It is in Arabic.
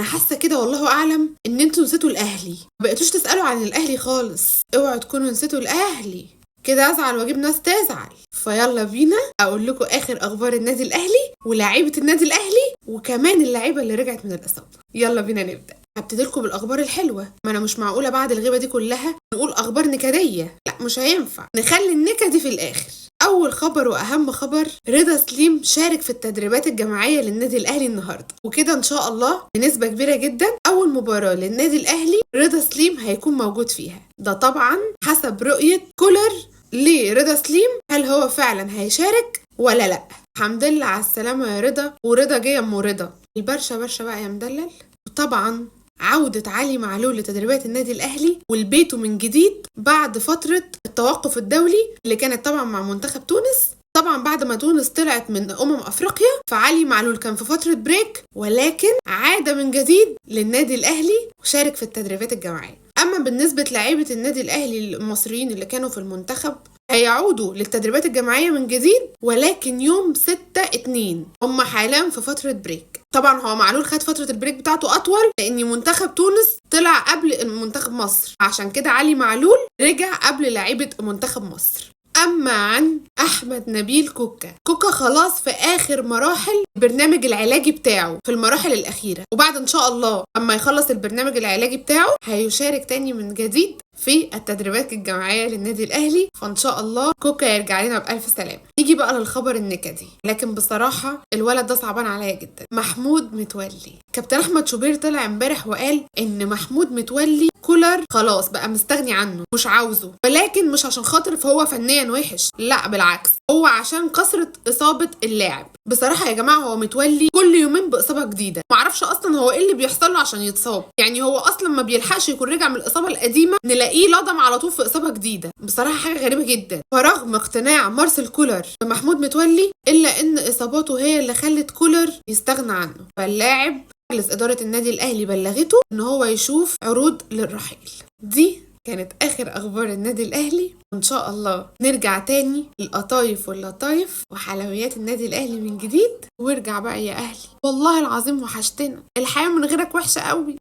انا حاسه كده والله اعلم ان انتوا نسيتوا الاهلي، ما بقيتوش تسالوا عن الاهلي خالص. اوعوا تكونوا نسيتوا الاهلي، كده ازعل واجيب ناس تزعل. فيلا بينا اقول لكم اخر اخبار النادي الاهلي ولاعيبه النادي الاهلي وكمان اللعيبه اللي رجعت من الاصابه. يلا بينا نبدا. هبتدي لكم بالاخبار الحلوه، ما انا مش معقوله بعد الغيبه دي كلها نقول اخبار نكديه، لا مش هينفع، نخلي النكد دي في الاخر. اول خبر واهم خبر، رضا سليم شارك في التدريبات الجماعيه للنادي الاهلي النهارده، وكده ان شاء الله بنسبه كبيره جدا اول مباراه للنادي الاهلي رضا سليم هيكون موجود فيها. ده طبعا حسب رؤيه كولر لرضا سليم، هل هو فعلا هيشارك ولا لا. الحمد لله على السلامه يا رضا، ورضا جايه ام رضا البرشا برشا بقى يا مدلل. وطبعا عودة علي معلول لتدريبات النادي الأهلي والبيته من جديد بعد فترة التوقف الدولي اللي كانت طبعا مع منتخب تونس. طبعا بعد ما تونس طلعت من أفريقيا فعلي معلول كان في فترة بريك، ولكن عاد من جديد للنادي الأهلي وشارك في التدريبات الجماعية. أما بالنسبة للاعيبة النادي الأهلي المصريين اللي كانوا في المنتخب هيعودوا للتدريبات الجماعية من جديد، ولكن يوم 6/2. هم حاليا في فترة بريك. طبعا هو معلول خد فترة البريك بتاعته أطول لأن منتخب تونس طلع قبل منتخب مصر، عشان كده علي معلول رجع قبل لاعيبة منتخب مصر. أما عن أحمد نبيل كوكا خلاص في آخر مراحل البرنامج العلاجي بتاعه، في المراحل الأخيرة، وبعد إن شاء الله أما يخلص البرنامج العلاجي بتاعه هيشارك تاني من جديد في التدريبات الجماعية للنادي الأهلي. فإن شاء الله كوكا يرجع لنا بألف سلامة. نيجي بقى للخبر النكدي، لكن بصراحة الولد ده صعبان عليا جدا، محمود متولي. كابتن أحمد شوبير طلع امبارح وقال إن محمود متولي كولر خلاص بقى مستغني عنه، مش عاوزه، ولكن مش عشان خاطر فهو فنيا وحش، لا بالعكس، هو عشان كثرة إصابة اللاعب. بصراحة يا جماعة هو متولي كل يومين بإصابة جديدة، معرفش أصلا هو إيه اللي بيحصل له عشان يتصاب، يعني هو أصلا ما بيلحقش يكون رجع من الإصابة القديمة نلاقيه لضم على طول في إصابة جديدة. بصراحة حاجة غريبة جدا. فرغم اقتناع مارسيل كولر بمحمود متولي إلا إن إصاباته هي اللي خلت كولر يستغنى عنه. فاللاعب مجلس إدارة النادي الأهلي بلغته إن هو يشوف عروض للرحيل. دي كانت آخر أخبار النادي الأهلي، وإن شاء الله نرجع تاني للقطايف واللطايف وحلويات النادي الأهلي من جديد. وارجع بقى يا أهلي، والله العظيم وحشتنا، الحياة من غيرك وحشة قوي.